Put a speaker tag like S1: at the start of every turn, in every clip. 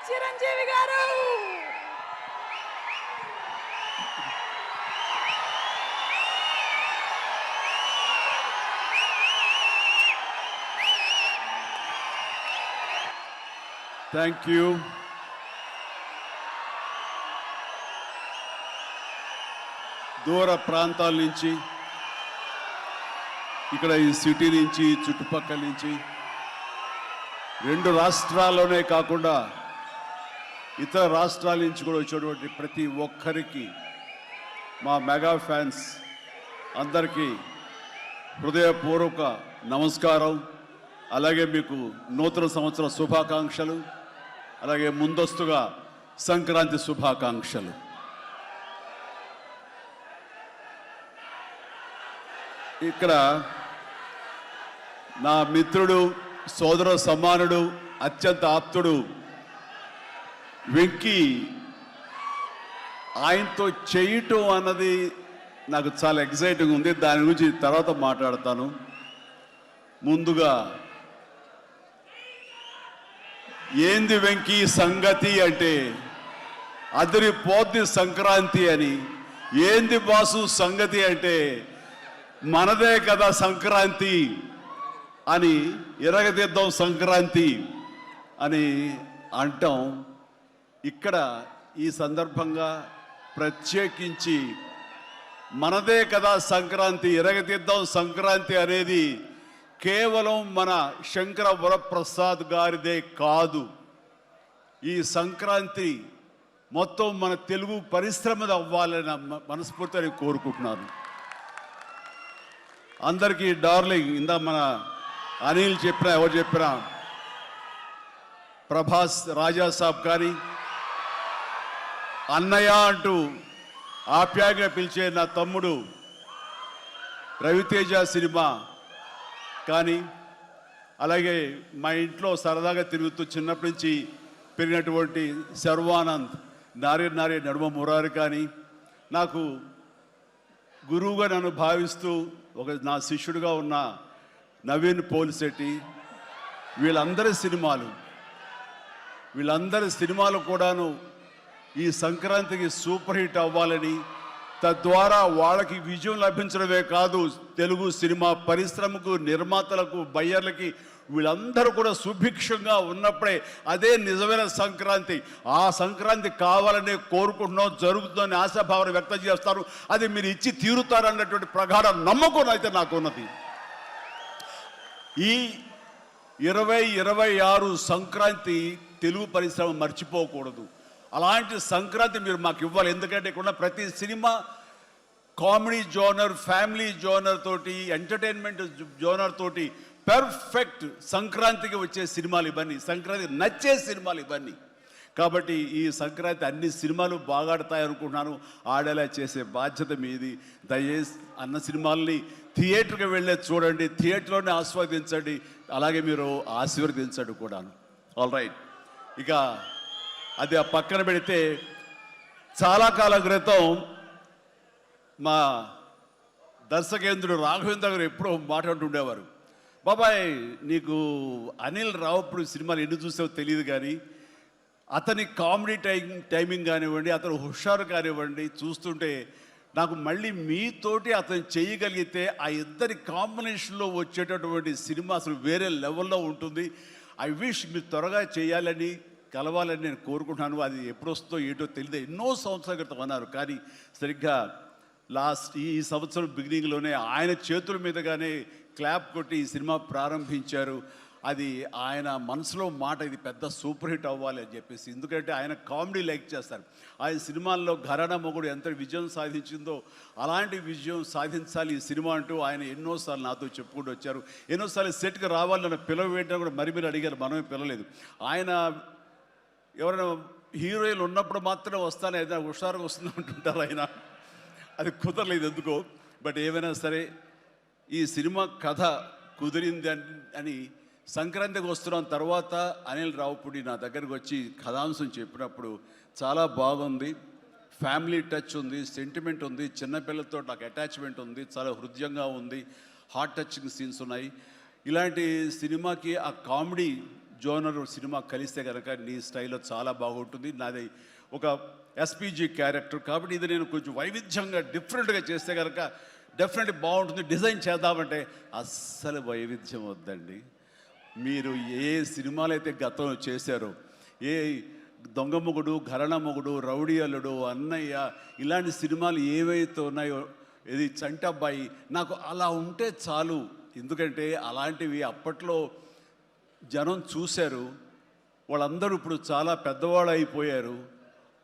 S1: చిరంజీవి గారు.
S2: Thank you. దూర ప్రాంతాల నుంచి, ఇక్కడ ఈ సిటీ నుంచి, చుట్టుపక్కల నుంచి, 2 రాష్ట్రాల్లోనే కాకుండా ఇతర రాష్ట్రాల నుంచి కూడా వచ్చేటువంటి ప్రతి ఒక్కరికి, మా మెగా ఫ్యాన్స్ అందరికీ హృదయపూర్వక నమస్కారం. అలాగే మీకు నూతన సంవత్సర శుభాకాంక్షలు, అలాగే ముందస్తుగా సంక్రాంతి శుభాకాంక్షలు. ఇక్కడ నా మిత్రుడు, సోదర సమానుడు, అత్యంత ఆప్తుడు వెంకీ, ఆయనతో చేయటం అన్నది నాకు చాలా ఎక్సైటింగ్ ఉంది. దాని గురించి తర్వాత మాట్లాడతాను. ముందుగా ఏంది వెంకీ సంగతి అంటే అదిరిపోద్ది సంక్రాంతి అని, ఏంది బాసు సంగతి అంటే మనదే కదా సంక్రాంతి అని, ఇరగదిద్దాం సంక్రాంతి అని అంటాం. ఇక్కడ ఈ సందర్భంగా ప్రత్యేకించి మనదే కదా సంక్రాంతి, ఇరగదిద్దాం సంక్రాంతి అనేది కేవలం మన శంకర వరప్రసాద్ గారిదే కాదు. ఈ సంక్రాంతి మొత్తం మన తెలుగు పరిశ్రమది అవ్వాలని మనస్ఫూర్తిగా కోరుకుంటున్నాను. అందరికీ డార్లింగ్, ఇందా మన అనిల్ చెప్పినా, ఎవరు చెప్పినా, ప్రభాస్ రాజా సాబ్ కానీ, అన్నయ్య అంటూ ఆప్యాయంగా పిలిచే నా తమ్ముడు రవితేజ సినిమా కానీ, అలాగే మా ఇంట్లో సరదాగా తిరుగుతూ చిన్నప్పటి నుంచి పెరిగినటువంటి శర్వానంద్, నారి నడుమ మురారి కానీ, నాకు గురువుగా నన్ను భావిస్తూ నా శిష్యుడిగా ఉన్న నవీన్ పోలిశెట్టి, వీళ్ళందరి సినిమాలు కూడాను ఈ సంక్రాంతికి సూపర్ హిట్ అవ్వాలని, తద్వారా వాళ్ళకి విజయం లభించడమే కాదు, తెలుగు సినిమా పరిశ్రమకు, నిర్మాతలకు, బయ్యర్లకి వీళ్ళందరూ కూడా సుభిక్షంగా ఉన్నప్పుడే అదే నిజమైన సంక్రాంతి. ఆ సంక్రాంతి కావాలనే కోరుకుంటున్నాం, జరుగుతుందని ఆశాభావన వ్యక్తం చేస్తారు. అది మీరు ఇచ్చి తీరుతారన్నటువంటి ప్రగాఢ నమ్మకం అయితే నాకు ఉన్నది. ఈ 2026 సంక్రాంతి తెలుగు పరిశ్రమ మర్చిపోకూడదు. అలాంటి సంక్రాంతి మీరు మాకు ఇవ్వాలి. ఎందుకంటే ఇక్కడ ప్రతి cinema comedy genre, family genre తోటి, ఎంటర్టైన్మెంట్ జోనర్ తోటి పెర్ఫెక్ట్ సంక్రాంతికి వచ్చే సినిమాలు ఇవన్నీ, సంక్రాంతికి నచ్చే సినిమాలు ఇవన్నీ. కాబట్టి ఈ సంక్రాంతి అన్ని సినిమాలు బాగా ఆడతాయి అనుకుంటున్నాను. ఆడేలా చేసే బాధ్యత మీది. దయచేసి అన్న సినిమాల్ని థియేటర్కి వెళ్ళే చూడండి, థియేటర్లోనే ఆస్వాదించండి, అలాగే మీరు ఆశీర్వదించండి కూడాను. ఆల్ రైట్, ఇక అది ఆ పక్కన పెడితే, చాలా కాలం క్రితం మా దర్శకేంద్రుడు రాఘవేంద్ర గారు ఎప్పుడో మాట్లాడుతుండేవారు, బాబాయ్ నీకు అనిల్ రావుపూడి సినిమాలు ఎన్ని చూసావో తెలియదు కానీ అతని కామెడీ టైమింగ్ కానివ్వండి, అతను హుషారు కానివ్వండి, చూస్తుంటే నాకు మళ్ళీ మీతోటి అతను చేయగలిగితే ఆ ఇద్దరి కాంబినేషన్లో వచ్చేటటువంటి సినిమా అసలు వేరే లెవెల్లో ఉంటుంది. ఐ విష్ మీరు త్వరగా చేయాలని, కలవాలని నేను కోరుకుంటున్నాను. అది ఎప్పుడు వస్తుందో ఏటో తెలియదు. ఎన్నో సంవత్సరాల క్రితం అన్నారు, కానీ సరిగ్గా ఈ సంవత్సరం బిగినింగ్లోనే ఆయన చేతుల మీదుగానే క్లాప్ కొట్టి ఈ సినిమా ప్రారంభించారు. అది ఆయన మనసులో మాట, ఇది పెద్ద సూపర్ హిట్ అవ్వాలి అని చెప్పేసి. ఎందుకంటే ఆయన కామెడీ లైక్ చేస్తారు. ఆయన సినిమాల్లో ఘరానా మొగుడు ఎంత విజయం సాధించిందో అలాంటి విజయం సాధించాలి ఈ సినిమా అంటూ ఆయన ఎన్నోసార్లు నాతో చెప్పుకుంటూ వచ్చారు. ఎన్నోసార్లు సెట్కి రావాలని పిలవేయడం కూడా మరి అడిగారు, మనమే పిలలేదు. ఆయన ఎవరైనా హీరోయిన్లు ఉన్నప్పుడు మాత్రమే వస్తాను, ఏదైనా హుషారుగా వస్తుంది అంటుంటారు ఆయన. అది కుదరలేదు ఎందుకో. బట్ ఏమైనా సరే ఈ సినిమా కథ కుదిరింది అని సంక్రాంతికి వస్తున్నాం తర్వాత అనిల్ రావుపూడి నా దగ్గరకు వచ్చి కథాంశం చెప్పినప్పుడు చాలా బాగుంది, ఫ్యామిలీ టచ్ ఉంది, సెంటిమెంట్ ఉంది, చిన్నపిల్లలతో నాకు అటాచ్మెంట్ ఉంది, చాలా హృదయంగా ఉంది, హార్ట్ టచింగ్ సీన్స్ ఉన్నాయి. ఇలాంటి సినిమాకి ఆ కామెడీ జోనర్ సినిమా కలిస్తే కనుక నీ స్టైల్లో చాలా బాగుంటుంది. నాది ఒక ఎస్పీజీ క్యారెక్టర్ కాబట్టి ఇది నేను కొంచెం వైవిధ్యంగా డిఫరెంట్గా చేస్తే కనుక డెఫినెట్లీ బాగుంటుంది, డిజైన్ చేద్దామంటే అస్సలు వైవిధ్యం వద్దండి. మీరు ఏ సినిమాలు అయితే గతంలో చేశారో, ఏ దొంగ మొగుడు, ఘరణ మొగుడు, రౌడీ అల్లుడు, అన్నయ్య, ఇలాంటి సినిమాలు ఏవైతే ఉన్నాయో, ఇది చంటబ్బాయి, నాకు అలా ఉంటే చాలు. ఎందుకంటే అలాంటివి అప్పట్లో జనం చూశారు, వాళ్ళందరూ ఇప్పుడు చాలా పెద్దవాళ్ళు అయిపోయారు,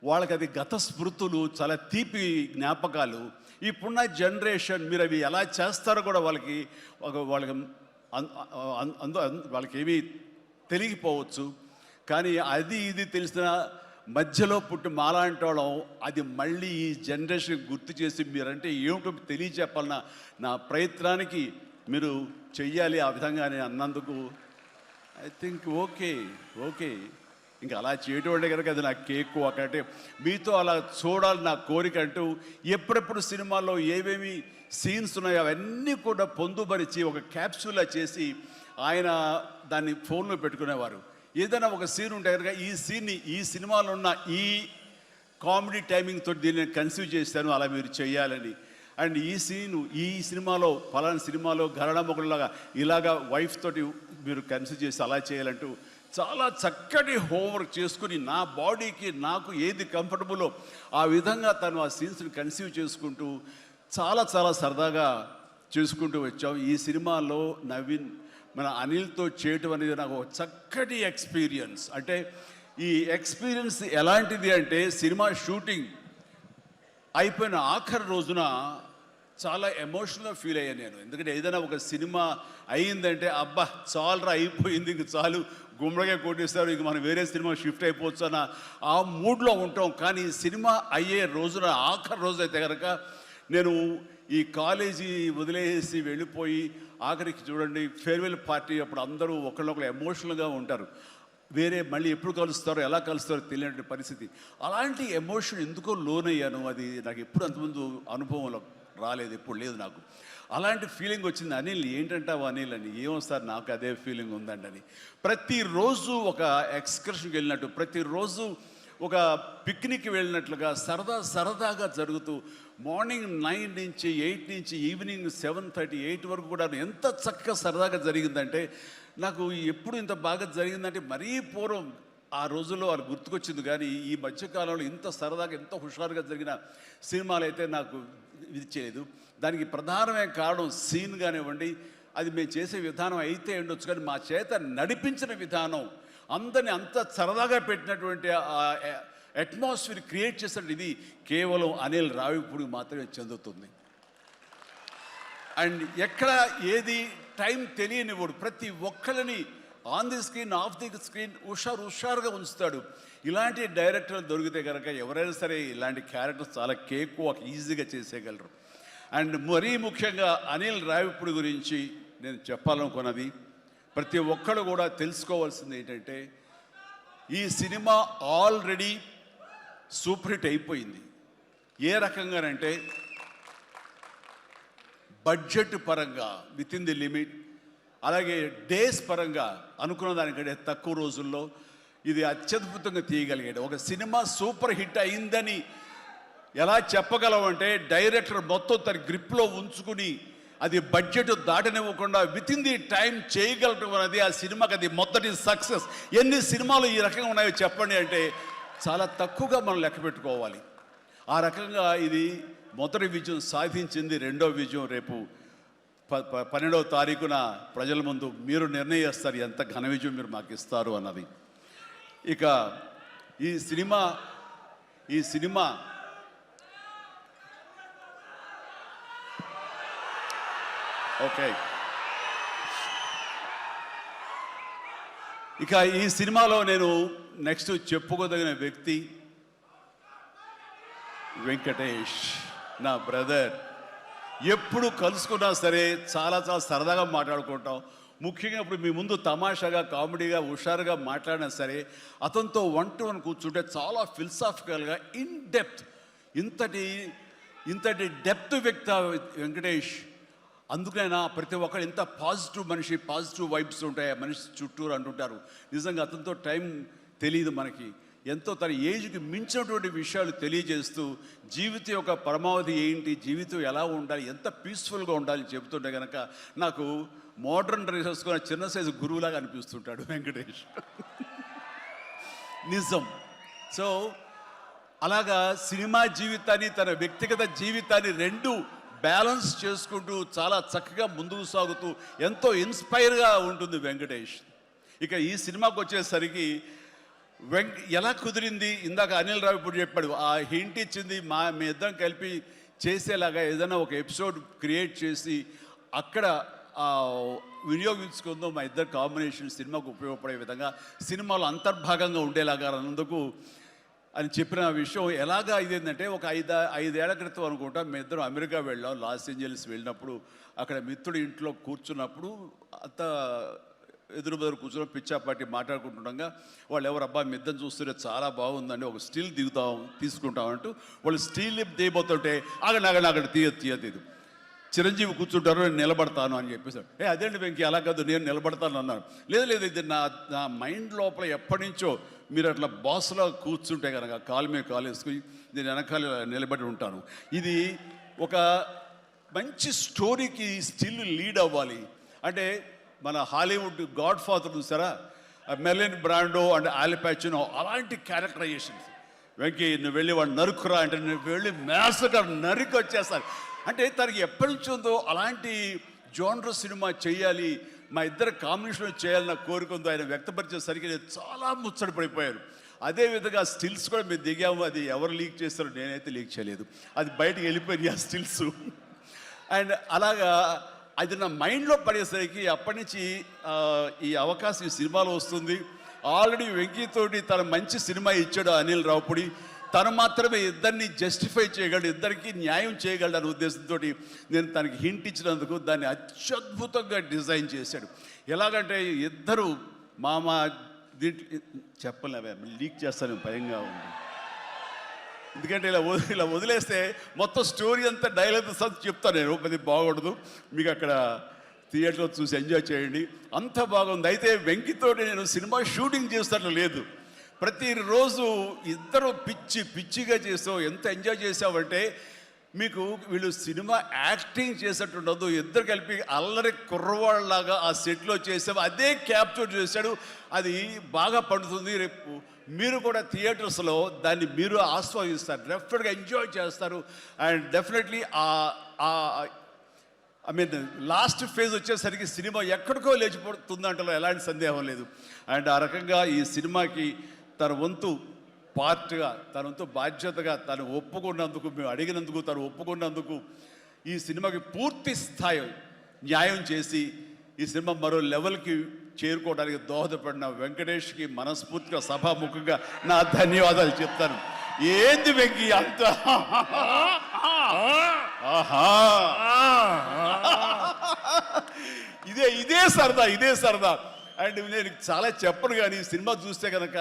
S2: వాళ్ళకి అది గత స్మృతులు, చాలా తీపి జ్ఞాపకాలు. ఇప్పుడున్న జనరేషన్ మీరు అవి ఎలా చేస్తారో కూడా వాళ్ళకి వాళ్ళకి ఏమీ తెలియకపోవచ్చు. కానీ అది ఇది తెలిసిన మధ్యలో పుట్టి మాలాంటి వాళ్ళం అది మళ్ళీ ఈ జనరేషన్ గుర్తు చేసి మీరంటే ఏమిటో తెలియచెప్పాలన్న నా ప్రయత్నానికి మీరు చెయ్యాలి. ఆ విధంగా నేను అన్నందుకు ఐ థింక్ ఓకే. ఇంకా అలా చేయటం అంటే కనుక అది నా కేక్ ఒకటే. మీతో అలా చూడాలి నా కోరిక అంటూ ఎప్పుడెప్పుడు సినిమాల్లో ఏమేమి సీన్స్ ఉన్నాయో అవన్నీ కూడా పొందుపరిచి ఒక క్యాప్సూల్లా చేసి ఆయన దాన్ని ఫోన్లో పెట్టుకునేవారు. ఏదైనా ఒక సీన్ ఉంటే కనుక ఈ సీన్ని ఈ సినిమాలో ఉన్న ఈ కామెడీ టైమింగ్తో దీన్ని కన్సీవ్ చేశాను, అలా మీరు చేయాలని. అండ్ ఈ సీను ఈ సినిమాలో ఫలానా సినిమాలో ఘరణ మొగుడులాగా ఇలాగా వైఫ్ తోటి మీరు కన్సీవ్ చేసి అలా చేయాలంటూ చాలా చక్కటి హోంవర్క్ చేసుకుని నా బాడీకి నాకు ఏది కంఫర్టబుల్లో ఆ విధంగా తను ఆ సీన్స్ని కన్సీవ్ చేసుకుంటూ చాలా సరదాగా చేసుకుంటూ వచ్చాం. ఈ సినిమాలో నవీన్ మన అనిల్తో చేయటం అనేది నాకు ఒక చక్కటి ఎక్స్పీరియన్స్. అంటే ఈ ఎక్స్పీరియన్స్ ఎలాంటిది అంటే సినిమా షూటింగ్ అయిపోయిన ఆఖరి రోజున చాలా ఎమోషనల్గా ఫీల్ అయ్యాను నేను. ఎందుకంటే ఏదైనా ఒక సినిమా అయ్యిందంటే అబ్బా చాలరా అయిపోయింది, ఇంక చాలు, గుమ్మడిగా కొట్టేస్తారు, ఇంక మనం వేరే సినిమా షిఫ్ట్ అయిపోవచ్చు అన్న ఆ మూడ్లో ఉంటాం. కానీ సినిమా అయ్యే రోజున ఆఖరి రోజు అయితే కనుక నేను ఈ కాలేజీ వదిలేసి వెళ్ళిపోయి ఆఖరికి చూడండి ఫేర్వెల్ పార్టీ అప్పుడు అందరూ ఒకళ్ళొకరు ఎమోషనల్గా ఉంటారు. వేరే మళ్ళీ ఎప్పుడు కలుస్తారో ఎలా కలుస్తారో తెలియని పరిస్థితి. అలాంటి ఎమోషన్ ఎందుకో లోనయ్యాను. అది నాకు ఎప్పుడు అంతకుముందు అనుభవంలో రాలేదు, ఎప్పుడు లేదు నాకు. అలాంటి ఫీలింగ్ వచ్చింది. అనిల్ ఏంటంటావు అనిల్ అని. ఏమో సార్ నాకు అదే ఫీలింగ్ ఉందండి అని. ప్రతిరోజు ఒక ఎక్స్కర్షన్కి వెళ్ళినట్టు, ప్రతిరోజు ఒక పిక్నిక్ వెళ్ళినట్లుగా సరదాగా జరుగుతూ మార్నింగ్ 9 నుంచి 8 నుంచి ఈవినింగ్ 7:30, 8 వరకు కూడా ఎంత చక్కగా సరదాగా జరిగిందంటే నాకు ఎప్పుడు ఇంత బాగా జరిగిందంటే మరీ పూర్వం ఆ రోజుల్లో వాళ్ళు గుర్తుకొచ్చింది. కానీ ఈ మధ్యకాలంలో ఇంత సరదాగా ఎంత హుషారుగా జరిగిన సినిమాలు అయితే నాకు ఇది చేయలేదు. దానికి ప్రధానమైన కారణం సీన్ కానివ్వండి, అది మేము చేసే విధానం అయితే ఉండొచ్చు, కానీ మా చేత నడిపించిన విధానం, అందరినీ అంత సరదాగా పెట్టినటువంటి అట్మాస్ఫియర్ క్రియేట్ చేసినట్టు ఇది కేవలం అనిల్ రావిపూడికి మాత్రమే చెందుతుంది. అండ్ ఎక్కడ ఏది టైం తెలియనివాడు, ప్రతి ఒక్కరిని on the screen off the screen హుషారుగా ఉంచుతాడు. ఇలాంటి డైరెక్టర్లు దొరికితే కనుక ఎవరైనా సరే ఇలాంటి క్యారెక్టర్స్ చాలా ఈజీగా చేసేయగలరు. అండ్ మరీ ముఖ్యంగా అనిల్ రావిపూడి గురించి నేను చెప్పాలనుకున్నది, ప్రతి ఒక్కరు కూడా తెలుసుకోవాల్సింది ఏంటంటే ఈ సినిమా ఆల్రెడీ సూపర్ హిట్ అయిపోయింది. ఏ రకంగానంటే బడ్జెట్ పరంగా విత్ ఇన్ ది లిమిట్, అలాగే డేస్ పరంగా అనుకున్న దానికంటే తక్కువ రోజుల్లో ఇది అత్యద్భుతంగా తీయగలిగాడు. ఒక సినిమా సూపర్ హిట్ అయిందని ఎలా చెప్పగలవంటే డైరెక్టర్ మొత్తం తన గ్రిప్లో ఉంచుకుని అది బడ్జెట్ దాటనివ్వకుండా విత్ ఇన్ ది టైం చేయగలటం అనేది ఆ సినిమాకి అది మొదటి సక్సెస్. ఎన్ని సినిమాలు ఈ రకంగా ఉన్నాయో చెప్పండి అంటే చాలా తక్కువగా మనం లెక్క పెట్టుకోవాలి. ఆ రకంగా ఇది మొదటి విజయం సాధించింది. రెండో విజయం రేపు 12వ తారీఖున ప్రజల ముందు మీరు నిర్ణయిస్తారు ఎంత ఘన విజయం మీరు మాకు ఇస్తారు అన్నది. ఇక ఈ సినిమా ఓకే, ఇక ఈ సినిమాలో నేను నెక్స్ట్ చెప్పుకోదగిన వ్యక్తి వెంకటేష్, నా బ్రదర్. ఎప్పుడు కలుసుకున్నా సరే చాలా సరదాగా మాట్లాడుకుంటాం. ముఖ్యంగా ఇప్పుడు మీ ముందు తమాషాగా కామెడీగా హుషారుగా మాట్లాడినా సరే అతనితో 1-to-1 కూర్చుంటే చాలా ఫిలసాఫికల్గా ఇన్ డెప్త్, ఇంతటి డెప్త్ వ్యక్తి వెంకటేష్. అందుకైనా ప్రతి ఒక్కరు ఎంత పాజిటివ్ మనిషి, పాజిటివ్ వైబ్స్ ఉంటాయి ఆ మనిషి చుట్టూరు అంటుంటారు. నిజంగా అతనితో టైం తెలియదు మనకి. ఎంతో తన ఏజ్కి మించినటువంటి విషయాలు తెలియజేస్తూ జీవితం యొక్క పరమావధి ఏంటి, జీవితం ఎలా ఉండాలి, ఎంత పీస్ఫుల్గా ఉండాలి చెబుతుంటే కనుక నాకు మోడర్న్ డ్రెస్ వేసుకున్న చిన్న సైజు గురువులాగా అనిపిస్తుంటాడు వెంకటేష్. నిజం. సో అలాగా సినిమా జీవితాన్ని, తన వ్యక్తిగత జీవితాన్ని రెండు బ్యాలెన్స్ చేసుకుంటూ చాలా చక్కగా ముందుకు సాగుతూ ఎంతో ఇన్స్పైర్గా ఉంటుంది వెంకటేష్. ఇక ఈ సినిమాకి వచ్చేసరికి ఎలా కుదిరింది, ఇందాక అనిల్ రావు ఇప్పుడు చెప్పాడు, ఆ హింట్ ఇచ్చింది మీ ఇద్దరం కలిపి చేసేలాగా ఏదైనా ఒక ఎపిసోడ్ క్రియేట్ చేసి అక్కడ వినియోగించుకుందాం, మా ఇద్దరు కాంబినేషన్ సినిమాకు ఉపయోగపడే విధంగా సినిమాలో అంతర్భాగంగా ఉండేలాగా అన్నందుకు అని చెప్పిన విషయం. ఎలాగా ఇదేంటంటే ఒక ఐదేళ్ల క్రితం అనుకుంటా మీ ఇద్దరం అమెరికా వెళ్ళాం, లాస్ ఏంజల్స్ వెళ్ళినప్పుడు అక్కడ మిత్రుడి ఇంట్లో కూర్చున్నప్పుడు అంత ఎదురు బదురు కూర్చొని పిచ్చాపాటి మాట్లాడుకుంటుండగా వాళ్ళు ఎవరు అబ్బా మీ ఇద్దరు చూస్తుంటే చాలా బాగుందండి, ఒక స్టిల్ తీసుకుంటామంటూ వాళ్ళు స్టిల్ తీయబోతుంటే ఆగండి తీయదు చిరంజీవి కూర్చుంటారు, నేను నిలబడతాను అని చెప్పేసాడు. అదేంటి వెంకీ అలా కాదు, నేను నిలబడతాను అన్నాను. లేదు ఇది నా మైండ్ లోపల ఎప్పటి నుంచో మీరు అట్లా బాస్లో కూర్చుంటే కనుక కాలు మీద కాలు వేసుకుని నేను వెనకాల నిలబడి ఉంటాను. ఇది ఒక మంచి స్టోరీకి స్టిల్ లీడ్ అవ్వాలి అంటే మన హాలీవుడ్ గాడ్ ఫాదర్ చూసారా, మెర్లిన్ బ్రాండో అండ్ ఆల్ పచినో అలాంటి క్యారెక్టరైజేషన్స్. వెంకీ నువ్వు వెళ్ళి వాడు నరుకురా అంటే నువ్వు వెళ్ళి మ్యాసకర్ నరికి వచ్చేస్తారు అంటే తనకి ఎప్పటి నుంచి ఉందో అలాంటి జోనర్ సినిమా చేయాలి, మా ఇద్దరు కాంబినేషన్ చేయాలన్న కోరిక ఉందో ఆయన వ్యక్తపరిచేసరికి నేను చాలా ముచ్చటపడిపోయాను. అదేవిధంగా స్టిల్స్ కూడా మేము దిగాము, అది ఎవరు లీక్ చేస్తారో నేనైతే లీక్ చేయలేదు, అది బయటకు వెళ్ళిపోయింది ఆ స్టిల్స్. అండ్ అలాగా అది నా మైండ్లో పడేసరికి అప్పటి నుంచి ఈ అవకాశం ఈ సినిమాలో వస్తుంది. ఆల్రెడీ వెంకీతోటి తన మంచి సినిమా ఇచ్చాడు అనిల్ రావుపూడి, తను మాత్రమే ఇద్దరిని జస్టిఫై చేయగలడు, ఇద్దరికి న్యాయం చేయగలడు అనే ఉద్దేశంతో నేను తనకి హింట్ ఇచ్చినందుకు దాన్ని అత్యద్భుతంగా డిజైన్ చేశాడు. ఎలాగంటే ఇద్దరు మామ దీంట్లో చెప్పలేవే లీక్ చేస్తాను భయంగా ఉంది, ఎందుకంటే ఇలా వదిలేస్తే మొత్తం స్టోరీ అంతా డైలాగ్ చెప్తాను నేను, అది బాగుండదు, మీకు అక్కడ థియేటర్లో చూసి ఎంజాయ్ చేయండి, అంత బాగుంది. అయితే వెంకితోటి నేను సినిమా షూటింగ్ చేస్తాను లేదు, ప్రతిరోజు ఇద్దరు పిచ్చిగా చేసావు, ఎంత ఎంజాయ్ చేసావంటే మీకు వీళ్ళు సినిమా యాక్టింగ్ చేసేట్టు ఉండదు, ఇద్దరు కలిపి అల్లరి కుర్రవాళ్ళలాగా ఆ సెట్లో చేసావు, అదే క్యాప్చర్ చేశాడు, అది బాగా పండుతుంది. రేపు మీరు కూడా థియేటర్స్లో దాన్ని మీరు ఆస్వాదిస్తారు, డెఫినెట్గా ఎంజాయ్ చేస్తారు. అండ్ డెఫినెట్లీ లాస్ట్ ఫేజ్ వచ్చేసరికి సినిమా ఎక్కడికో లేచిపోతుందంటలో ఎలాంటి సందేహం లేదు. అండ్ ఆ రకంగా ఈ సినిమాకి తన వంతు పార్ట్గా, తన వంతు బాధ్యతగా తను ఒప్పుకున్నందుకు, మేము అడిగినందుకు తను ఒప్పుకున్నందుకు, ఈ సినిమాకి పూర్తి స్థాయి న్యాయం చేసి ఈ సినిమా మరో లెవెల్కి చేరుకోవడానికి దోహదపడిన వెంకటేష్కి మనస్ఫూర్తిగా సభాముఖంగా నా ధన్యవాదాలు చెప్తాను. ఏంది వెంకీ అంత ఇదే సరదా. అండ్ నేను చాలా చెప్పను, కానీ సినిమా చూస్తే కనుక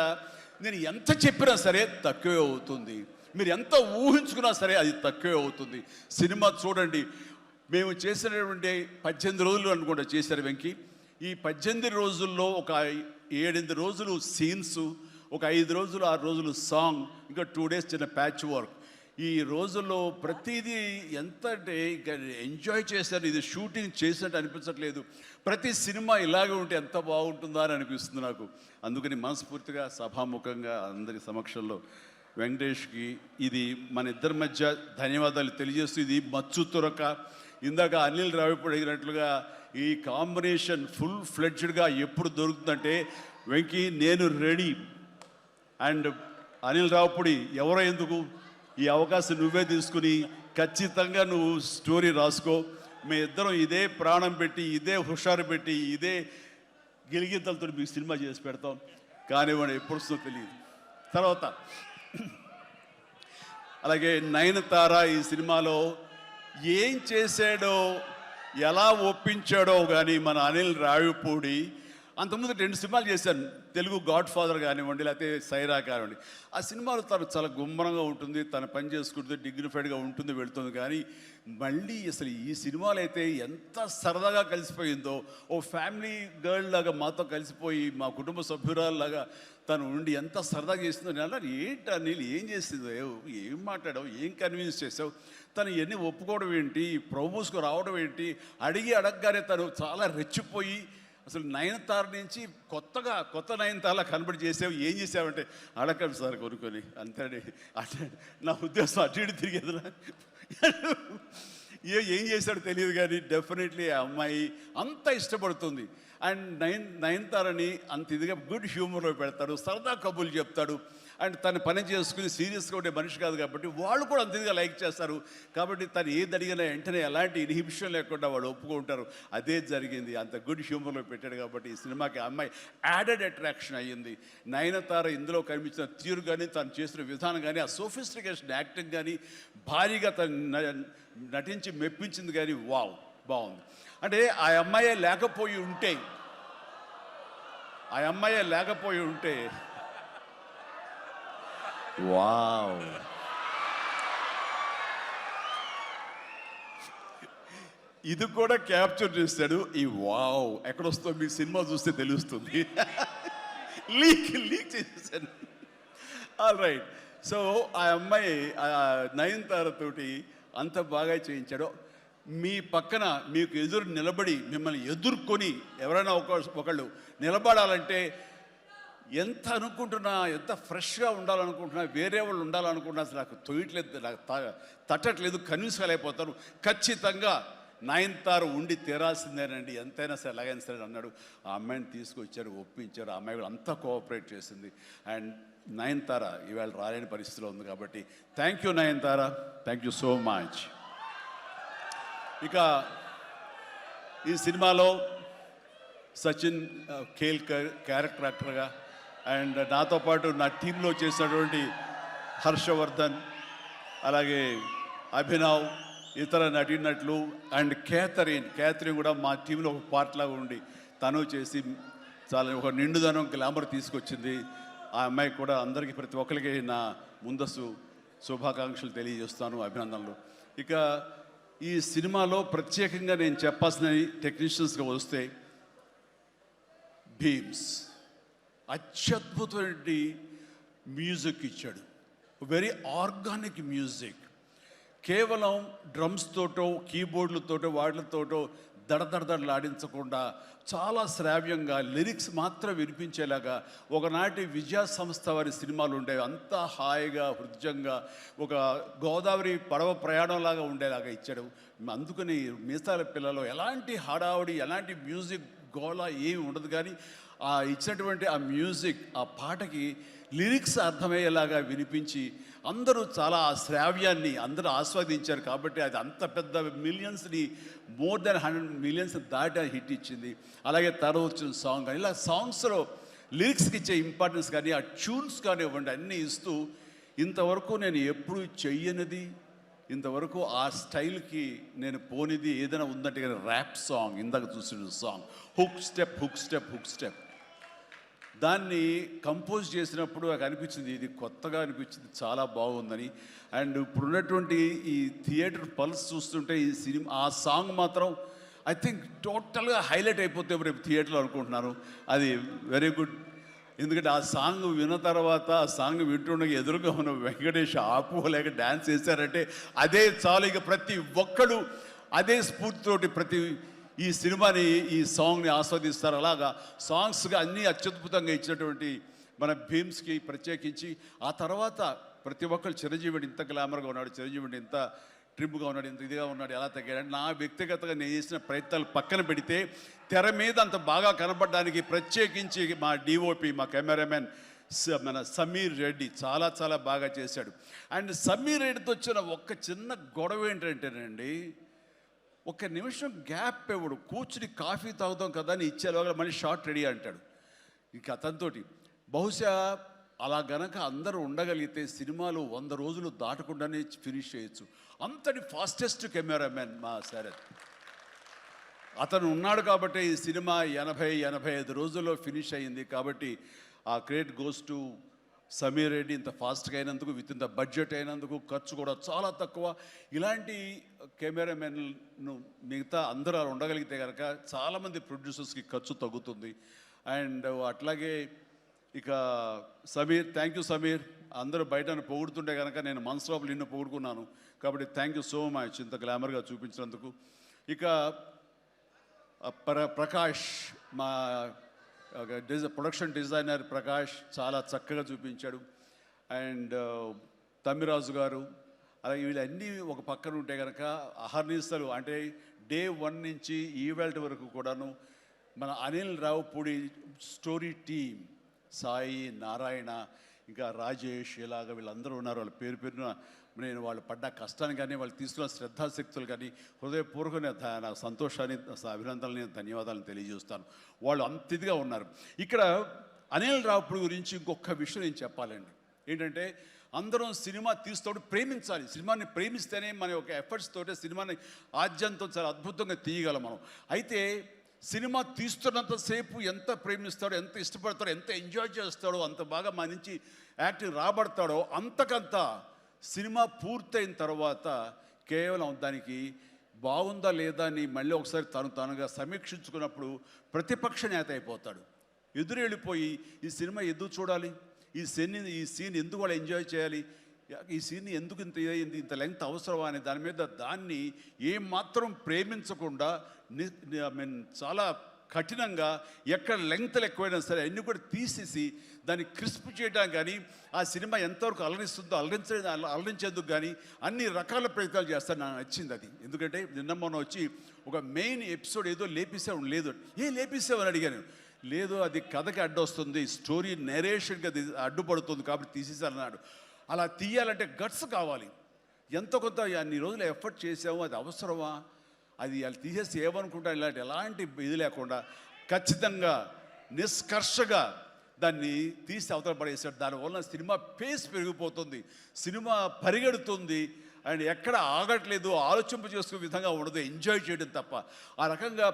S2: నేను ఎంత చెప్పినా సరే తక్కువే అవుతుంది, మీరు ఎంత ఊహించుకున్నా సరే అది తక్కువే అవుతుంది. సినిమా చూడండి, మేము చేసినటువంటి 18 రోజులు అనుకుంటా చేశారు వెంకీ. ఈ 18 రోజుల్లో ఒక 7-8 రోజులు సీన్స్, ఒక 5 రోజులు 6 రోజులు సాంగ్, ఇంకా 2 days చిన్న ప్యాచ్ వర్క్. ఈ రోజుల్లో ప్రతిదీ ఎంత అంటే ఇక ఎంజాయ్ చేశారు, ఇది షూటింగ్ చేసినట్టు అనిపించట్లేదు. ప్రతి సినిమా ఇలాగే ఉంటే ఎంత బాగుంటుందా అని అనిపిస్తుంది నాకు. అందుకని మనస్ఫూర్తిగా సభాముఖంగా అందరి సమక్షంలో వెంకటేష్కి ఇది మన ఇద్దరి మధ్య ధన్యవాదాలు తెలియజేస్తూ, ఇది మచ్చు తురక. ఇందాక అనిల్ రావిపూడి అడిగినట్లుగా ఈ కాంబినేషన్ ఫుల్ ఫ్లెడ్జ్డ్గా ఎప్పుడు దొరుకుతుందంటే వెంకీ నేను రెడీ. అండ్ అనిల్ రావిపూడి ఎవరో ఎందుకు, ఈ అవకాశం నువ్వే తీసుకుని ఖచ్చితంగా నువ్వు స్టోరీ రాసుకో. మీ ఇద్దరం ఇదే ప్రాణం పెట్టి, ఇదే హుషారు పెట్టి, ఇదే గిలిగిద్దలతో మీకు సినిమా చేసి పెడతాం. కానివ్వండి, ఎప్పుడు వస్తుందో తెలియదు. తర్వాత అలాగే నయనతార ఈ సినిమాలో ఏం చేశాడో, ఎలా ఒప్పించాడో కానీ మన అనిల్ రావిపూడి అంతకుముందు 2 సినిమాలు చేశాను, తెలుగు గాడ్ ఫాదర్ కానివ్వండి, లేకపోతే సైరా కానివ్వండి. ఆ సినిమాలో తను చాలా గుమ్మరంగా ఉంటుంది, తన పని చేసుకుంటుంది, డిగ్నిఫైడ్గా ఉంటుంది, వెళుతుంది. కానీ మళ్ళీ అసలు ఈ సినిమాలో అయితే ఎంత సరదాగా కలిసిపోయిందో, ఓ ఫ్యామిలీ గర్ల్ లాగా మాతో కలిసిపోయి మా కుటుంబ సభ్యురాల్లాగా తను ఉండి ఎంత సరదాగా చేసిందో. నేను అన్నాను, ఏంటి అనిల్ ఏం చేసిందో, ఏం మాట్లాడావు, ఏం కన్విన్స్ చేసావు, తను ఇవన్నీ ఒప్పుకోవడం ఏంటి, ప్రమోస్కు రావడం ఏంటి, అడగగానే తను చాలా రెచ్చిపోయి అసలు నయనతార నుంచి కొత్త నయనతారలా కనబడి చేసావు, ఏం చేసావంటే అడగండి సార్ కొనుక్కొని అంతే. అంటే నా ఉద్దేశం అటు ఇటు తిరిగేదిలా. ఏం చేశాడో తెలియదు, కానీ డెఫినెట్లీ ఆ అమ్మాయి అంత ఇష్టపడుతుంది. అండ్ నయనతారని అంత ఇదిగా గుడ్ హ్యూమర్లో పెడతాడు, సరదా కబుర్లు చెప్తాడు. అండ్ తను పని చేసుకుని సీరియస్గా ఉండే మనిషి కాదు కాబట్టి వాళ్ళు కూడా అంత ఇదిగా లైక్ చేస్తారు. కాబట్టి తను ఏది అడిగినా వెంటనే ఎలాంటి ఇన్హిబిషన్ లేకుండా వాళ్ళు ఒప్పుకుంటారు. అదే జరిగింది, అంత గుడ్ హ్యూమర్లో పెట్టాడు కాబట్టి ఈ సినిమాకి ఆ అమ్మాయి యాడెడ్ అట్రాక్షన్ అయ్యింది. నయనతార ఇందులో కనిపించిన తీరు కానీ, తను చేసిన విధానం కానీ, ఆ సోఫిస్టికేషన్ యాక్టింగ్ కానీ, భారీగా తను నటించి మెప్పించింది. కానీ వావ్, బాగుంది. అంటే ఆ అమ్మాయే లేకపోయి ఉంటే వావ్, ఇది కూడా క్యాప్చర్ చేస్తాడు. ఈ వావ్ ఎక్కడొస్తో మీ సినిమా చూస్తే తెలుస్తుంది. లీక్ చేసేసాను. All right. సో ఆ అమ్మాయి నయనతారతోటి అంత బాగా చేయించాడు. మీ పక్కన మీకు ఎదురు నిలబడి మిమ్మల్ని ఎదుర్కొని ఎవరైనా ఒకళ్ళు నిలబడాలంటే ఎంత అనుకుంటున్నా, ఎంత ఫ్రెష్గా ఉండాలనుకుంటున్నా, వేరే వాళ్ళు ఉండాలనుకుంటున్నా అసలు నాకు తొయ్యట్లేదు, నాకు తట్టట్లేదు, కన్విన్స్ కాలేకపోతాను. ఖచ్చితంగా నయనతార ఉండి తీరాల్సిందేనండి, ఎంతైనా సరే ఎలాగైనా సరే అన్నాడు. ఆ అమ్మాయిని తీసుకొచ్చారు, ఒప్పించారు. ఆ అమ్మాయి కూడా అంతా కోఆపరేట్ చేసింది. అండ్ నయనతార ఇవాళ రాలేని పరిస్థితిలో ఉంది. కాబట్టి thank you Nayanthara, thank you so much. ఇక ఈ సినిమాలో సచిన్ కేల్కర్ క్యారెక్టర్ యాక్టర్గా, అండ్ నాతో పాటు నా టీంలో చేసినటువంటి హర్షవర్ధన్, అలాగే అభినవ్, ఇతర నటీనటులు, అండ్ క్యాథరిన్ కూడా మా టీంలో ఒక పార్ట్ లాగా ఉండి తను చేసి చాలా ఒక నిండుదనం, గ్లామర్ తీసుకొచ్చింది. ఆ అమ్మాయి కూడా అందరికీ, ప్రతి ఒక్కరికి నా ముందస్తు శుభాకాంక్షలు తెలియజేస్తాను, అభినందనలు. ఇక ఈ సినిమాలో ప్రత్యేకంగా నేను చెప్పాల్సిన టెక్నీషియన్స్గా వస్తే, భీమ్స్ అత్యద్భుతమైన మ్యూజిక్ ఇచ్చాడు, వెరీ ఆర్గానిక్ మ్యూజిక్. కేవలం డ్రమ్స్ తోటో, కీబోర్డులతోటో, వాటితోటో దడదడలాడించకుండా చాలా శ్రావ్యంగా లిరిక్స్ మాత్రం వినిపించేలాగా ఒకనాటి విజయ సంస్థ వారి సినిమాలు ఉండేవి. అంతా హాయిగా, హృద్యంగా, ఒక గోదావరి పడవ ప్రయాణంలాగా ఉండేలాగా ఇచ్చాడు. అందుకని మీసాల పిల్లలో ఎలాంటి హడావుడి, ఎలాంటి మ్యూజిక్ గోళ ఏమి ఉండదు. కానీ ఆ ఇచ్చినటువంటి ఆ మ్యూజిక్, ఆ పాటకి లిరిక్స్ అర్థమయ్యేలాగా వినిపించి అందరూ చాలా ఆ శ్రావ్యాన్ని అందరూ ఆస్వాదించారు. కాబట్టి అది అంత పెద్ద మిలియన్స్ని, మోర్ దెన్ 100 మిలియన్స్ దాటి హిట్ ఇచ్చింది. అలాగే తర్వాత వచ్చిన సాంగ్ కానీ, ఇలా సాంగ్స్లో లిరిక్స్కి ఇచ్చే ఇంపార్టెన్స్ కానీ, ఆ ట్యూన్స్ కానివ్వండి, అన్నీ ఇస్తూ ఇంతవరకు నేను ఎప్పుడు చెయ్యనిది, ఇంతవరకు ఆ స్టైల్కి నేను పోనిది ఏదైనా ఉందంటే కానీ ర్యాప్ సాంగ్, ఇందాక చూసిన సాంగ్ హుక్ స్టెప్ దాన్ని కంపోజ్ చేసినప్పుడు నాకు అనిపించింది, ఇది కొత్తగా అనిపించింది, చాలా బాగుందని. అండ్ ఇప్పుడున్నటువంటి ఈ థియేటర్ పల్స్ చూస్తుంటే ఈ సినిమా, ఆ సాంగ్ మాత్రం ఐ థింక్ టోటల్గా హైలైట్ అయిపోతే రేపు థియేటర్లో అనుకుంటున్నాను. అది వెరీ గుడ్. ఎందుకంటే ఆ సాంగ్ విన్న తర్వాత, ఆ సాంగ్ వింటుండగా ఎదురుగా ఉన్న వెంకటేష్ ఆపుకోలేక డ్యాన్స్ చేశారంటే అదే చాలు. ఇక ప్రతి ఒక్కడు అదే స్ఫూర్తితోటి ప్రతి ఈ సినిమాని, ఈ సాంగ్ని ఆస్వాదిస్తారు. అలాగా సాంగ్స్గా అన్నీ అత్యద్భుతంగా ఇచ్చినటువంటి మన భీమ్స్కి ప్రత్యేకించి, ఆ తర్వాత ప్రతి ఒక్కరు చిరంజీవిని ఇంత గ్లామర్గా ఉన్నాడు, చిరంజీవిని ఇంత ట్రిమ్గా ఉన్నాడు, ఇంత ఇదిగా ఉన్నాడు, ఎలా తగ్గాడు. నా వ్యక్తిగతంగా నేను చేసిన ప్రయత్నాలు పక్కన పెడితే తెర మీద అంత బాగా కనపడడానికి ప్రత్యేకించి మా డిఓపి, మా కెమెరామెన్ మన సమీర్ రెడ్డి చాలా చాలా బాగా చేశాడు. అండ్ సమీర్ రెడ్డితో వచ్చిన ఒక్క చిన్న గొడవ ఏంటంటేనండి, ఒక నిమిషం గ్యాప్ ఇవ్వడు. కూర్చుని కాఫీ తాగుతాం కదా అని ఇచ్చేలాగా మళ్ళీ షార్ట్ రెడీ అంటాడు. ఇక అతనితోటి బహుశా అలా గనక అందరూ ఉండగలిగితే సినిమాలు 100 రోజులు దాటకుండానే ఫినిష్ చేయొచ్చు. అంతటి ఫాస్టెస్ట్ కెమెరామెన్ మా శరత్. అతను ఉన్నాడు కాబట్టి ఈ సినిమా 80-85 రోజుల్లో ఫినిష్ అయ్యింది. కాబట్టి ఆ credit goes to Sameer Reddy. ఇంత ఫాస్ట్గా అయినందుకు, విత్ ఇన్ ద బడ్జెట్ అయినందుకు, ఖర్చు కూడా చాలా తక్కువ. ఇలాంటి కెమెరామెన్ను మిగతా అందరూ అలా ఉండగలిగితే కనుక చాలామంది ప్రొడ్యూసర్స్కి ఖర్చు తగ్గుతుంది. అండ్ అట్లాగే ఇక సమీర్, థ్యాంక్ యూ సమీర్. అందరూ బయట పొగుడుతుంటే కనుక నేను మనసులో నిన్ను పొగుడుకున్నాను. కాబట్టి థ్యాంక్ యూ సో మచ్ ఇంత గ్లామర్గా చూపించినందుకు. ఇక ప్రకాష్, మా ప్రొడక్షన్ డిజైనర్ ప్రకాష్ చాలా చక్కగా చూపించాడు. అండ్ తమ్మిరాజు గారు, అలాగే వీళ్ళన్నీ ఒక పక్కన ఉంటే కనుక అహర్నిశలు అంటే డే 1 నుంచి ఈవెల్ట్ వరకు కూడాను మన అనిల్ రావుపూడి స్టోరీ టీమ్, సాయి, నారాయణ, ఇంకా రాజేష్, ఇలాగ వీళ్ళందరూ ఉన్నారు. వాళ్ళ పేరు పేరున నేను వాళ్ళు పడ్డ కష్టాన్ని కానీ, వాళ్ళు తీసుకున్న శ్రద్ధాశక్తులు కానీ హృదయపూర్వక నా సంతోషాన్ని, అభినందనని, ధన్యవాదాలను తెలియజేస్తాను. వాళ్ళు అంత ఇదిగా ఉన్నారు. ఇక్కడ అనిల్ రావుపూడి గురించి ఇంకొక విషయం నేను చెప్పాలండి. ఏంటంటే అందరం సినిమా తీస్తూ ప్రేమించాలి. సినిమాని ప్రేమిస్తేనే మన యొక్క ఎఫర్ట్స్ తోటే సినిమాని ఆద్యంతో చాలా అద్భుతంగా తీయగలం మనం. అయితే సినిమా తీస్తున్నంతసేపు ఎంత ప్రేమిస్తాడో, ఎంత ఇష్టపడతాడో, ఎంత ఎంజాయ్ చేస్తాడో, అంత బాగా మన నుంచి యాక్టింగ్ రాబడతాడో, అంతకంత సినిమా పూర్తయిన తర్వాత కేవలం దానికి బాగుందా లేదా అని మళ్ళీ ఒకసారి తనుగా సమీక్షించుకున్నప్పుడు ప్రతిపక్ష నేత అయిపోతాడు. ఎదురెళ్ళిపోయి ఈ సినిమా ఎందుకు చూడాలి, ఈ సీన్ ఎందుకు వాళ్ళు ఎంజాయ్ చేయాలి, ఈ సీన్ ఎందుకు ఇంత అయింది, ఇంత లెంగ్త్ అవసరమా అనే దాని మీద దాన్ని ఏమాత్రం ప్రేమించకుండా చాలా కఠినంగా ఎక్కడ లెంగ్త్లు ఎక్కువైనా సరే అన్నీ కూడా తీసేసి దాన్ని క్రిస్ప్ చేయడానికి కానీ, ఆ సినిమా ఎంతవరకు అలరిస్తుందో అలరించేందుకు కానీ అన్ని రకాల ప్రయత్నాలు చేస్తాను. నాకు నచ్చింది అది. ఎందుకంటే నిన్న మొన్న వచ్చి ఒక మెయిన్ ఎపిసోడ్ ఏదో లేపేసావు, లేదు లేపేసావు అని అడిగాను. లేదు, అది కథకి అడ్డొస్తుంది, స్టోరీ నెరేషన్కి అది అడ్డుపడుతుంది కాబట్టి తీసేసారన్నాడు. అలా తీయాలంటే గట్స్ కావాలి. ఎంతో కొంత అన్ని రోజులు ఎఫర్ట్ చేసాము, అది అవసరమా, అది వాళ్ళు తీసేసి ఏమనుకుంటా ఎలాంటి ఇది లేకుండా ఖచ్చితంగా నిష్కర్షగా దాన్ని తీసి అవతల పడేసాడు. దానివల్ల సినిమా పేస్ పెరిగిపోతుంది, సినిమా పరిగెడుతుంది, అండ్ ఎక్కడ ఆగట్లేదు, ఆలోచింప చేసుకునే విధంగా ఉండదు, ఎంజాయ్ చేయడం తప్ప. ఆ రకంగా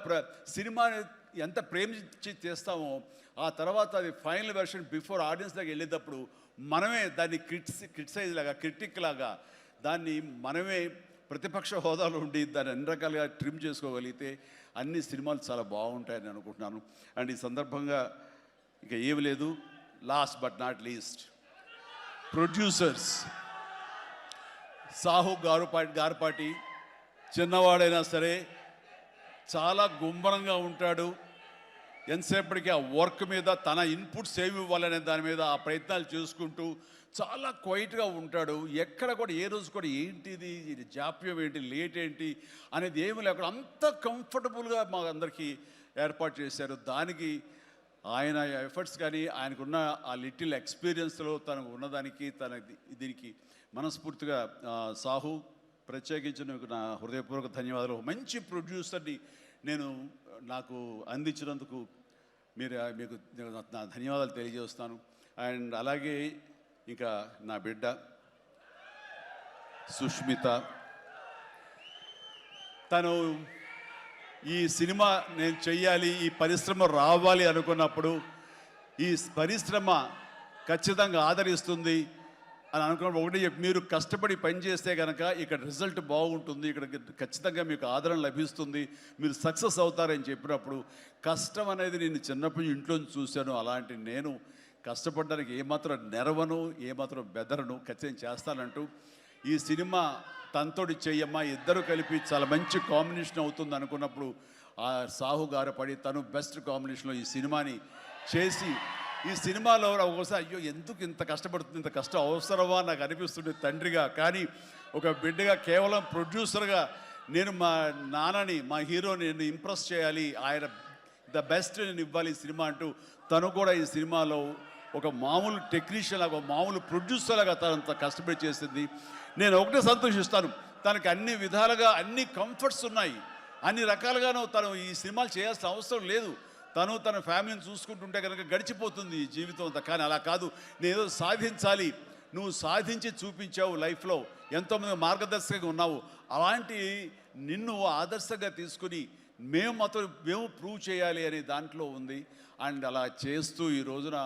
S2: సినిమాని ఎంత ప్రేమించి చేస్తామో ఆ తర్వాత అది ఫైనల్ వెర్షన్ బిఫోర్ ఆడియన్స్ దగ్గర వెళ్ళేటప్పుడు మనమే దాన్ని క్రిటిసైజ్ లాగా, క్రిటిక్ లాగా దాన్ని మనమే ప్రతిపక్ష హోదాలో ఉండి దాన్ని అన్ని రకాలుగా ట్రిమ్ చేసుకోగలిగితే అన్ని సినిమాలు చాలా బాగుంటాయని అనుకుంటున్నాను. అండ్ ఈ సందర్భంగా ఇక ఏమి లేదు, last but not least producers Sahu Garapati చిన్నవాడైనా సరే చాలా గుంభరంగా ఉంటాడు. ఎంతసేపటికి ఆ వర్క్ మీద తన ఇన్పుట్స్ ఏమి ఇవ్వాలనే దాని మీద ఆ ప్రయత్నాలు చేసుకుంటూ చాలా క్వైట్గా ఉంటాడు. ఎక్కడ కూడా ఏ రోజు కూడా ఏంటిది, ఇది జాప్యం ఏంటి, లేట్ ఏంటి అనేది ఏమి లేకుండా అంత కంఫర్టబుల్గా మా అందరికీ ఏర్పాటు చేశారు. దానికి ఆయన ఎఫర్ట్స్ కానీ ఆయనకున్న ఆ లిటిల్ ఎక్స్పీరియన్స్లో తనకు ఉన్నదానికి దీనికి మనస్ఫూర్తిగా సాహు ప్రత్యేకించి నా హృదయపూర్వక ధన్యవాదాలు. మంచి ప్రొడ్యూసర్ని నాకు అందించినందుకు మీకు నా ధన్యవాదాలు తెలియజేస్తాను. అండ్ అలాగే ఇంకా నా బిడ్డ సుష్మిత, తను ఈ సినిమా నేను చెయ్యాలి, ఈ పరిశ్రమ రావాలి అనుకున్నప్పుడు ఈ పరిశ్రమ ఖచ్చితంగా ఆదరిస్తుంది అని అనుకున్నప్పుడు ఒకటి మీరు కష్టపడి పనిచేస్తే కనుక ఇక్కడ రిజల్ట్ బాగుంటుంది, ఇక్కడ ఖచ్చితంగా మీకు ఆదరణ లభిస్తుంది, మీరు సక్సెస్ అవుతారని చెప్పినప్పుడు కష్టం అనేది నేను చిన్నప్పుడు ఇంట్లో చూశాను. అలాంటి నేను కష్టపడడానికి ఏమాత్రం నెరవను, ఏమాత్రం బెదరను, ఖచ్చితంగా చేస్తానంటూ ఈ సినిమా తనతోటి చెయ్యమ్మా, ఇద్దరు కలిపి చాలా మంచి కాంబినేషన్ అవుతుంది అనుకున్నప్పుడు ఆ సాహు గారు పడి తను బెస్ట్ కాంబినేషన్లో ఈ సినిమాని చేసి ఈ సినిమాలో ఒకసారి అయ్యో ఎందుకు ఇంత కష్టపడుతుంది, ఇంత కష్టం అవసరమా నాకు అనిపిస్తుంది తండ్రిగా. కానీ ఒక బిడ్డగా కేవలం ప్రొడ్యూసర్గా నేను మా నాన్నని, మా హీరోని నేను ఇంప్రెస్ చేయాలి, ఆయన ద బెస్ట్ నేను ఇవ్వాలి ఈ సినిమా అంటూ తను కూడా ఈ సినిమాలో ఒక మామూలు టెక్నీషియన్ లాగా, ప్రొడ్యూసర్ ప్రొడ్యూసర్లాగా తనంత కష్టపడి చేసింది. నేను ఒకటే సంతోషిస్తాను, తనకి అన్ని విధాలుగా అన్ని కంఫర్ట్స్ ఉన్నాయి, అన్ని రకాలుగాను తను ఈ సినిమాలు చేయాల్సిన అవసరం లేదు. తను తన ఫ్యామిలీని చూసుకుంటుంటే కనుక గడిచిపోతుంది ఈ జీవితం అంతా. కానీ అలా కాదు, నేనేదో సాధించాలి, నువ్వు సాధించి చూపించావు, లైఫ్లో ఎంతోమంది మార్గదర్శకంగా ఉన్నావు, అలాంటి నిన్ను ఆదర్శంగా తీసుకుని మేము ప్రూవ్ చేయాలి అనే దాంట్లో ఉంది. అండ్ అలా చేస్తూ ఈ రోజున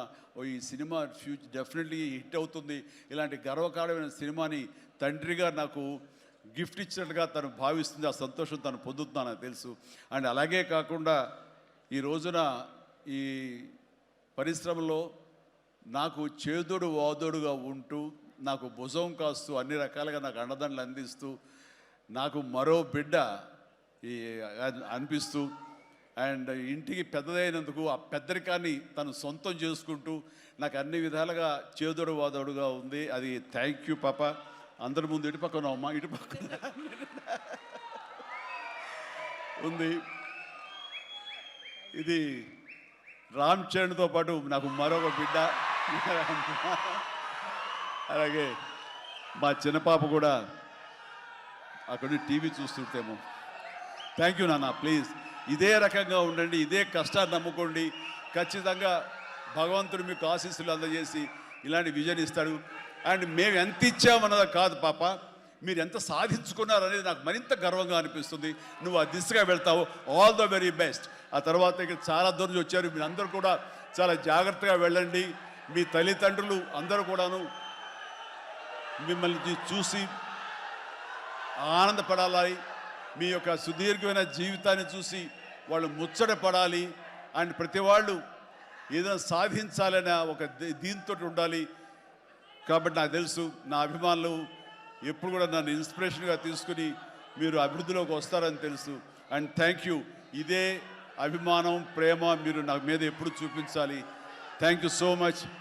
S2: ఈ సినిమా డెఫినెట్లీ హిట్ అవుతుంది. ఇలాంటి గర్వకారణమైన సినిమాని తండ్రిగా నాకు గిఫ్ట్ ఇచ్చినట్టుగా తను భావిస్తుంది. ఆ సంతోషం తను పొందుతున్నాను నాకు తెలుసు. అండ్ అలాగే కాకుండా ఈ రోజున ఈ పరిశ్రమలో నాకు చేదోడు వాదోడుగా ఉంటూ, నాకు భుజం కాస్తూ, అన్ని రకాలుగా నాకు అండదండలు అందిస్తూ, నాకు మరో బిడ్డ ఈ అనిపిస్తూ, అండ్ ఇంటికి పెద్దదైనందుకు ఆ పెద్దరికాన్ని తను సొంతం చేసుకుంటూ నాకు అన్ని విధాలుగా చేదోడు వాదోడుగా ఉంది. అది థ్యాంక్ యూ పాప. అందరి ముందు ఇటుపక్కన అమ్మ ఇటుపక్కన ఉంది. ఇది రామ్ చరణ్తో పాటు నాకు మరొక బిడ్డ. అలాగే మా చిన్న పాప కూడా అక్కడ టీవీ చూస్తుంటేమో. థ్యాంక్ యూ నాన్న. ప్లీజ్ ఇదే రకంగా ఉండండి, ఇదే కష్టాన్ని నమ్ముకోండి. ఖచ్చితంగా భగవంతుడు మీకు ఆశీస్సులు అందజేసి ఇలాంటి విజన్ ఇస్తాడు. అండ్ మేము ఎంత ఇచ్చామన్నది కాదు పాప, మీరు ఎంత సాధించుకున్నారు అనేది నాకు మరింత గర్వంగా అనిపిస్తుంది. నువ్వు ఆ దిశగా వెళ్తావు. All the very best. ఆ తర్వాత ఇక్కడ చాలా దూరం వచ్చారు, మీరు అందరూ కూడా చాలా జాగ్రత్తగా వెళ్ళండి. మీ తల్లిదండ్రులు అందరూ కూడాను మిమ్మల్ని చూసి ఆనందపడాలి. మీ యొక్క సుదీర్ఘమైన జీవితాన్ని చూసి వాళ్ళు ముచ్చటపడాలి. అండ్ ప్రతి వాళ్ళు ఏదైనా సాధించాలనే ఒక దీంతో ఉండాలి. కాబట్టి నాకు తెలుసు నా అభిమానులు ఎప్పుడు కూడా నన్ను ఇన్స్పిరేషన్గా తీసుకుని మీరు అభివృద్ధిలోకి వస్తారని తెలుసు. And thank you. ఇదే అభిమానం, ప్రేమ మీరు నా మీద ఎప్పుడు చూపించాలి. Thank you so much.